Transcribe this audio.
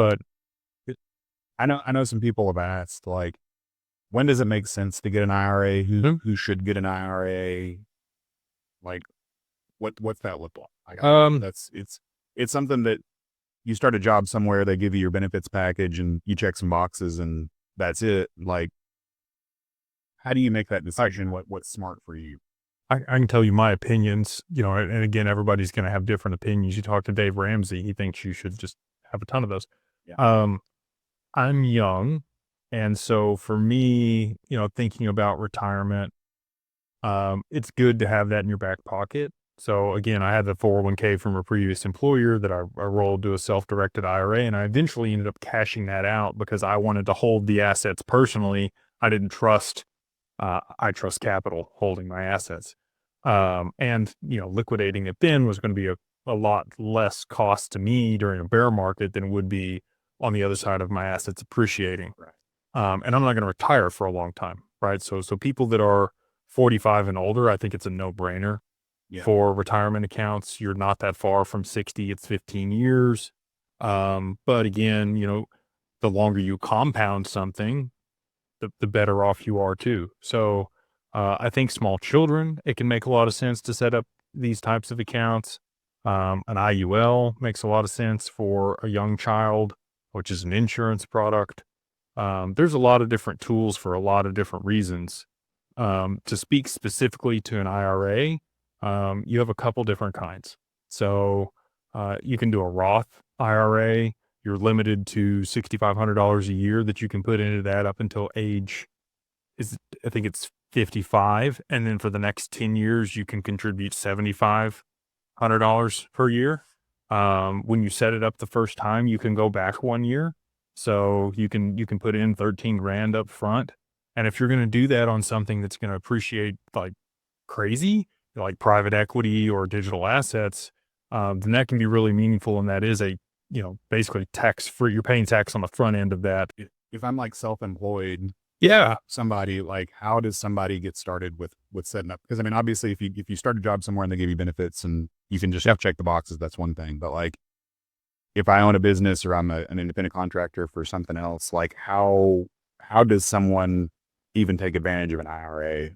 But I know some people have asked, like, when does it make sense to get an IRA? Who should get an IRA? Like, what's that look like? um, It's something that you start a job somewhere, they give you your benefits package and you check some boxes and that's it. Like, how do you make that decision? What's smart for you? I can tell you my opinions, and again, everybody's going to have different opinions. You talk to Dave Ramsey, he thinks you should just have a ton of those. Yeah. Um, I'm young. And so for me, thinking about retirement, it's good to have that in your back pocket. So again, I had the 401k from a previous employer that I rolled to a self-directed IRA, and I eventually ended up cashing that out because I wanted to hold the assets personally. I didn't trust, I trust capital holding my assets. And liquidating it then was going to be a lot less cost to me during a bear market than it would be on the other side of my assets appreciating. Right. And I'm not going to retire for a long time, right? So people that are 45 and older, I think it's a no-brainer Yeah. for retirement accounts. You're not that far from 60. It's 15 years. But again, the longer you compound something, the better off you are too. So I think small children, it can make a lot of sense to set up these types of accounts. An IUL makes a lot of sense for a young child, which is an insurance product. There's a lot of different tools for a lot of different reasons. To speak specifically to an IRA, you have a couple different kinds. So you can do a Roth IRA. You're limited to $6,500 a year that you can put into that up until age I think it's 55. And then for the next 10 years, you can contribute $7,500 per year. When you set it up the first time, you can go back 1 year. So you can put in 13 grand up front. And if you're going to do that on something that's going to appreciate like crazy, like private equity or digital assets, then that can be really meaningful. And that is basically tax free. You're paying tax on the front end of that. If I'm like self-employed, Yeah. somebody, like, how does somebody get started with setting up? Because I mean, obviously, if you start a job somewhere and they give you benefits and you can just check the boxes, that's one thing. But like, if I own a business or I'm an independent contractor for something else, like how does someone even take advantage of an IRA?